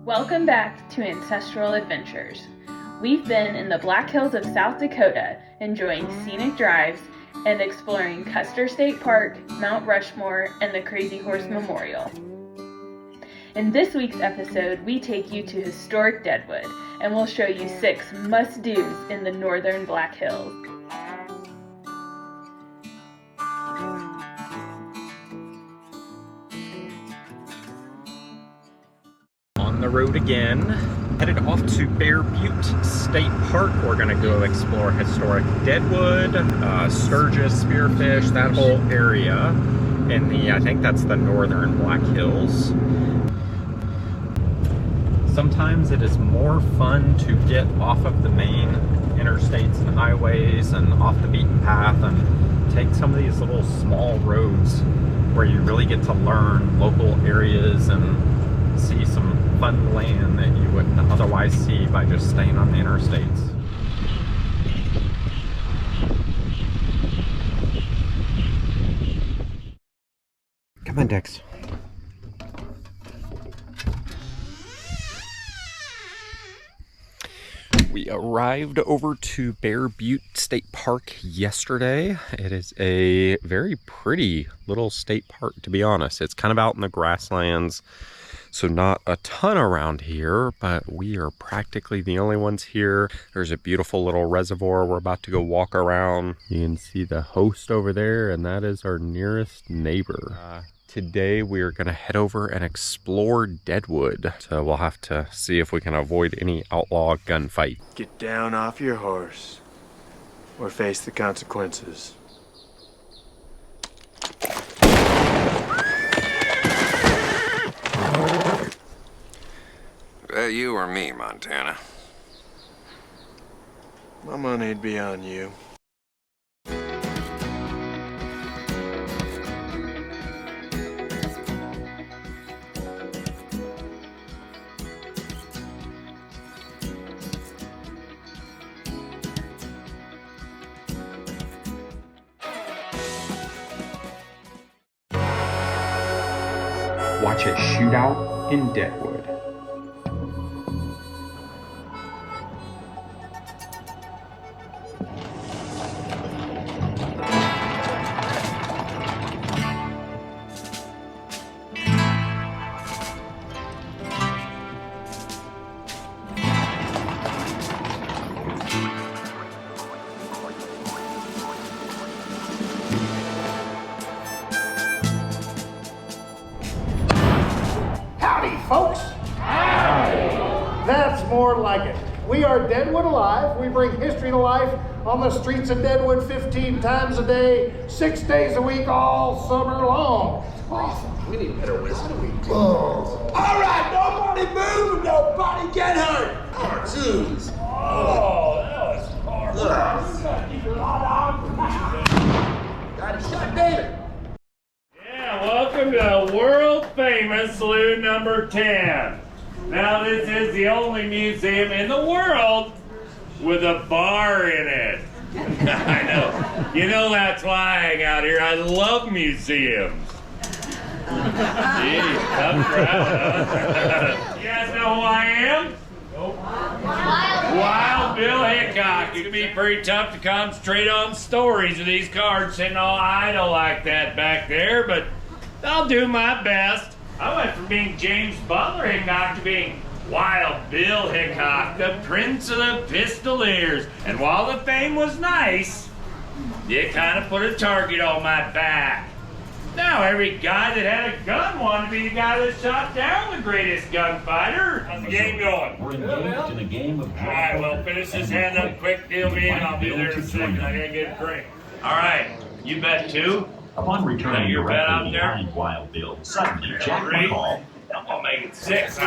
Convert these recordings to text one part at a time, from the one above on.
Welcome back to Ancestral Adventures. We've been in the Black Hills of South Dakota, enjoying scenic drives and exploring Custer State Park, Mt Rushmore, and the Crazy Horse Memorial. In this week's episode, we take you to historic Deadwood, and we'll show you 6 must-dos in the northern Black Hills. On the road again, headed off to Bear Butte State Park. We're gonna go explore historic Deadwood, Sturgis, Spearfish, that whole area in the, I think that's the northern Black Hills. Sometimes it is more fun to get off of the main interstates and highways and off the beaten path and take some of these little small roads where you really get to learn local areas and see some fun land that you wouldn't otherwise see by just staying on the interstates. Come on, Dex. We arrived over to Bear Butte State Park yesterday. It is a very pretty little state park, to be honest. It's kind of out in the grasslands, so not a ton around here, but we are practically the only ones here. There's a beautiful little reservoir we're about to go walk around. You can see the host over there, and that is our nearest neighbor. Today we are going to head over and explore Deadwood. So we'll have to see if we can avoid any outlaw gunfight. Get down off your horse or face the consequences. You or me, Montana? My money'd be on you. Watch a shootout in Deadwood. Folks, that's more like it. We are Deadwood Alive. We bring history to life on the streets of Deadwood 15 times a day, 6 days a week, all summer long. Awesome. We need better whiskey. All right, nobody move, nobody get hurt. Cartoons. Oh, that was horrible. Got it, shot David. Welcome to world famous Saloon number 10. Now this is the only museum in the world with a bar in it. I know. You know that's why I hang out here. I love museums. Gee, tough crowd, huh? You guys know who I am? Nope. Wild Bill Hancock. It can be pretty tough to concentrate on stories with these cards sitting all idle like that back there, but I'll do my best. I went from being James Butler Hancock to being Wild Bill Hancock, the Prince of the Pistoliers. And while the fame was nice, it kind of put a target on my back. Now every guy that had a gun wanted to be the guy that shot down the greatest gunfighter. How's the game going? We're engaged in a game of all right, well, finish this hand up quick, deal me in. I'll be there in a second. I gotta get a drink. All right, you bet 2. Upon returning your bet out there? behind Wild Bill, suddenly Jack 3. McCall I'm gonna make it 6. Take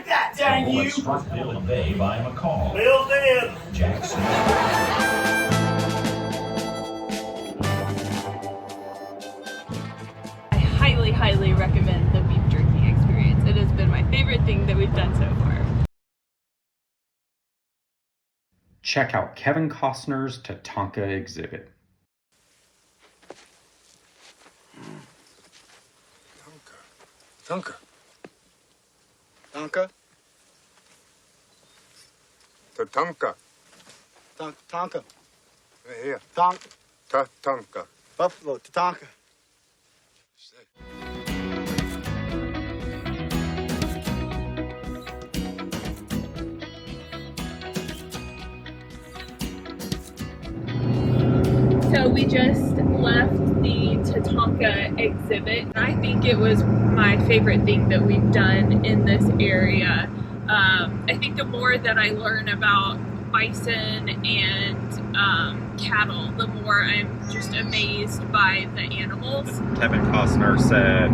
that, dang you! struck Bill in the bay by McCall. Bill's in. Jack Smith. I highly recommend the beef jerky experience. It has been my favorite thing that we've done so far. Check out Kevin Costner's Tatanka exhibit. Thunker. Tonka? Tatanka. Tonka. Right here. Tatanka. Buffalo, Tatanka. So we just left the Tatanka exhibit. I think it was my favorite thing that we've done in this area. I think the more that I learn about bison and cattle, the more I'm just amazed by the animals. Kevin Costner said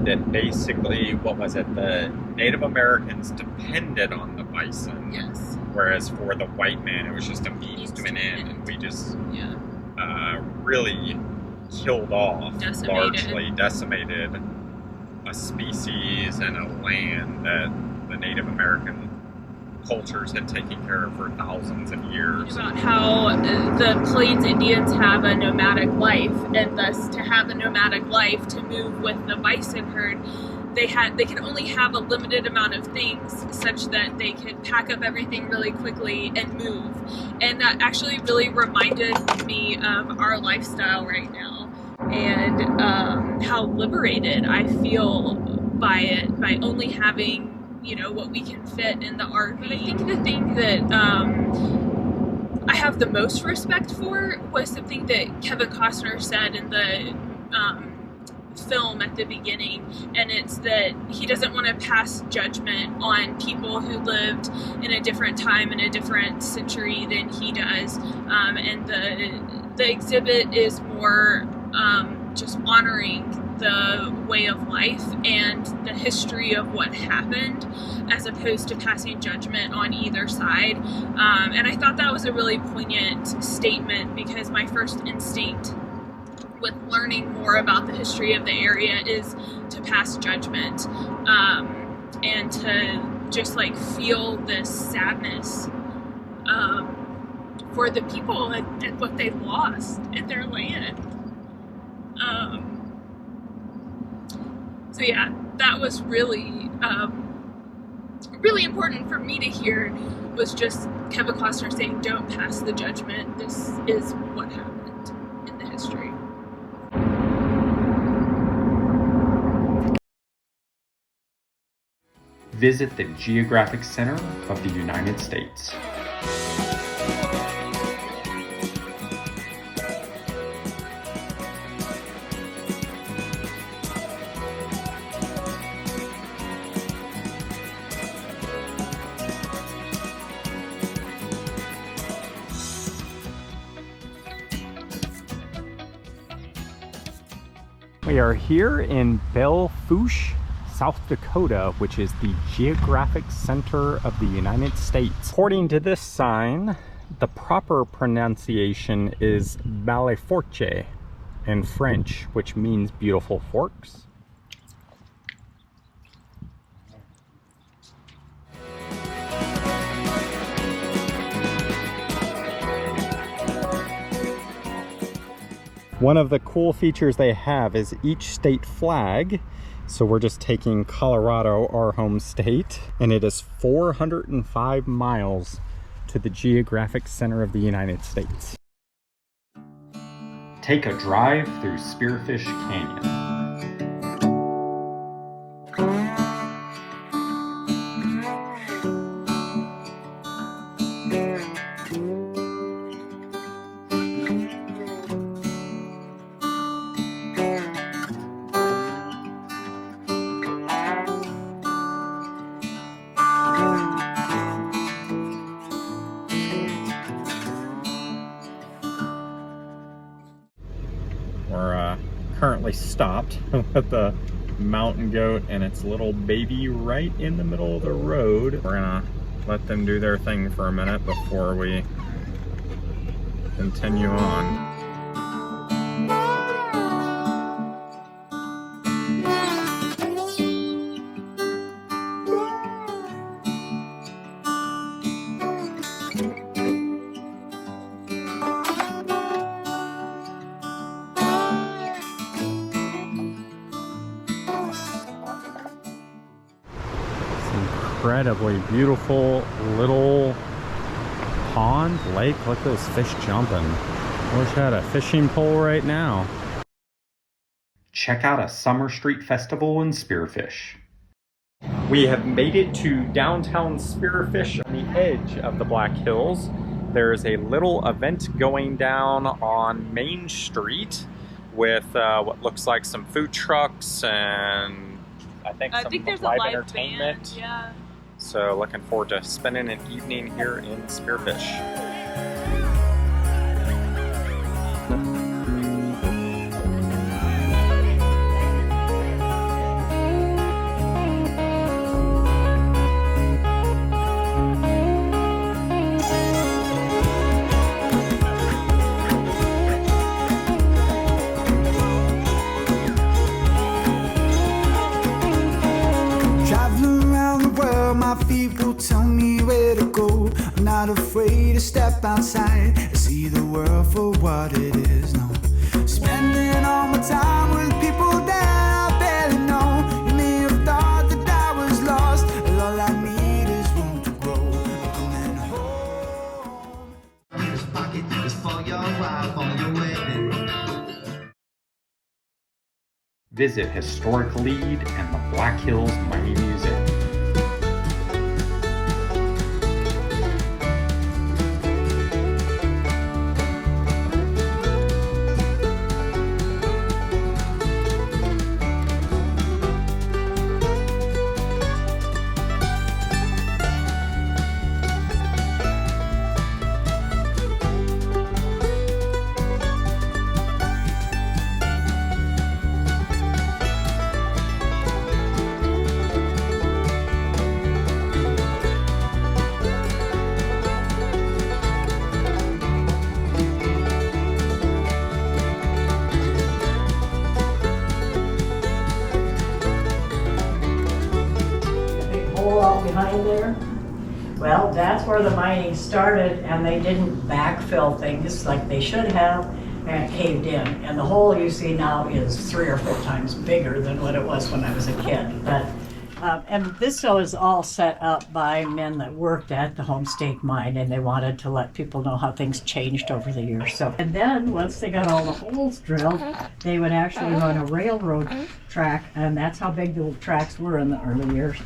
that basically, what was it, the Native Americans depended on the bison. Yes. Whereas for the white man, it was just a means to an end, and we just really killed off, largely decimated a species and a land that the Native American cultures had taken care of for thousands of years. About how the Plains Indians have a nomadic life, and thus to have a nomadic life, to move with the bison herd, they could only have a limited amount of things such that they could pack up everything really quickly and move. And that actually really reminded me of our lifestyle right now, and how liberated I feel by it, by only having, you know, what we can fit in the RV. But I think the thing that I have the most respect for was something that Kevin Costner said in the film at the beginning, and it's that he doesn't want to pass judgment on people who lived in a different time, in a different century than he does, and the exhibit is more just honoring the way of life and the history of what happened, as opposed to passing judgment on either side. And I thought that was a really poignant statement, because my first instinct with learning more about the history of the area is to pass judgment, and to just like feel this sadness for the people and what they lost in their land. So yeah, that was really really important for me to hear, was just Kevin Costner saying, don't pass the judgment, this is what happened in the history. Visit the Geographic Center of the United States. We are here in Belle Fourche, South Dakota, which is the geographic center of the United States. According to this sign, the proper pronunciation is Belle Fourche in French, which means beautiful forks. One of the cool features they have is each state flag. So we're just taking Colorado, our home state, and it is 405 miles to the geographic center of the United States. Take a drive through Spearfish Canyon. We're currently stopped with the mountain goat and its little baby right in the middle of the road. We're gonna let them do their thing for a minute before we continue on. incredibly beautiful little pond, lake. Look at those fish jumping. I wish I had a fishing pole right now. Check out a summer street festival in Spearfish. We have made it to downtown Spearfish on the edge of the Black Hills. There's a little event going down on Main Street with what looks like some food trucks and I think there's live entertainment. Band, yeah. So looking forward to spending an evening here in Spearfish. Tell me where to go. I'm not afraid to step outside and see the world for what it is. No, spending all my time with people that I barely know. You may have thought that I was lost, and all I need is room to grow. I'm coming home. Here's a pocket is for your wife on your wedding. Visit historic Lead and the Black Hills Mining Museum. Behind there, well, that's where the mining started, and they didn't backfill things like they should have, and it caved in. And the hole you see now is 3 or 4 times bigger than what it was when I was a kid. But and this is all set up by men that worked at the Homestake mine, and they wanted to let people know how things changed over the years. So, and then once they got all the holes drilled, they would actually run a railroad track, and that's how big the tracks were in the early years.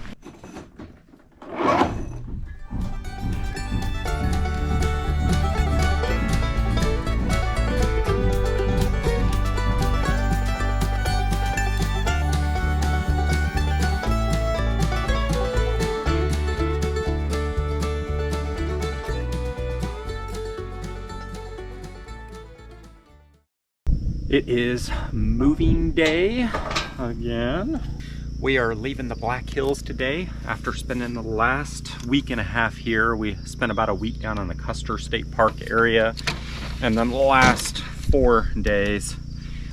It is moving day again. We are leaving the Black Hills today after spending the last week and a half here. We spent about a week down in the Custer State Park area, and then the last 4 days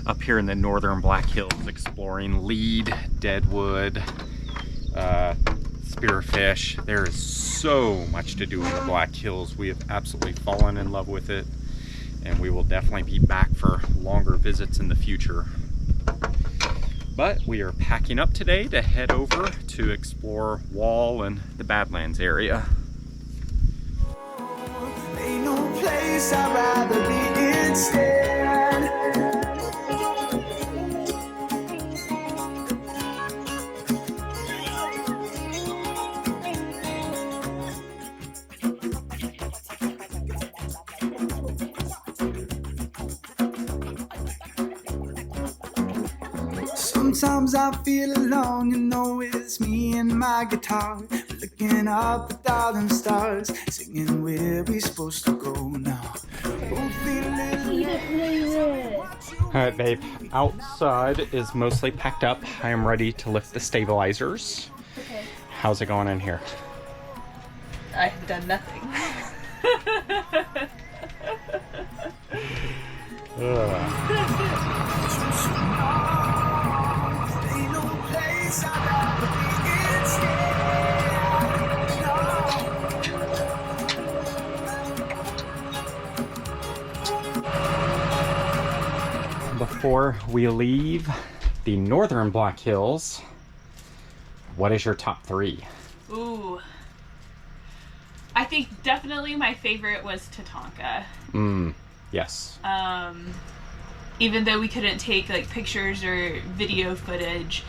up here in the northern Black Hills exploring Lead, Deadwood, Spearfish. There is so much to do in the Black Hills. We have absolutely fallen in love with it, and we will definitely be back for longer visits in the future. But we are packing up today to head over to explore Wall and the Badlands area. Ain't no place I'd rather be instead. Sometimes I feel alone, you know it's me and my guitar, looking up at darling stars, singing where we supposed to go now. Alright babe, outside is mostly packed up. I am ready to lift the stabilizers. Okay. How's it going in here? I have done nothing. Before we leave the northern Black Hills, what is your top 3? Ooh. I think definitely my favorite was Tatanka. Yes. Even though we couldn't take like pictures or video footage,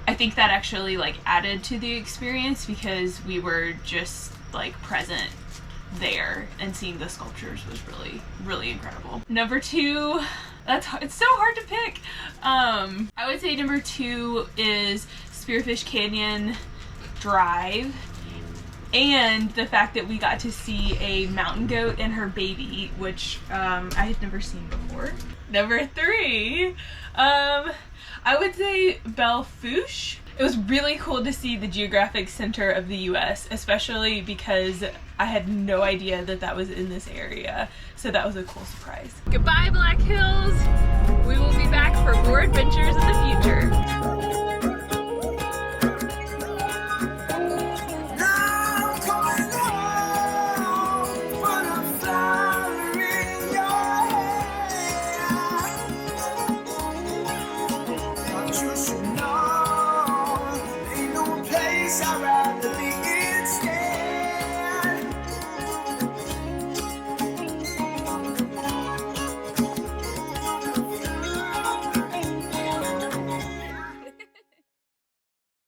I think that actually like added to the experience because we were just like present there, and seeing the sculptures was really, really incredible. Number 2, it's so hard to pick. I would say number 2 is Spearfish Canyon Drive, and the fact that we got to see a mountain goat and her baby, which I had never seen before. Number 3, I would say Belle Fourche. It was really cool to see the geographic center of the US, especially because I had no idea that that was in this area. So that was a cool surprise. Goodbye, Black Hills. We will be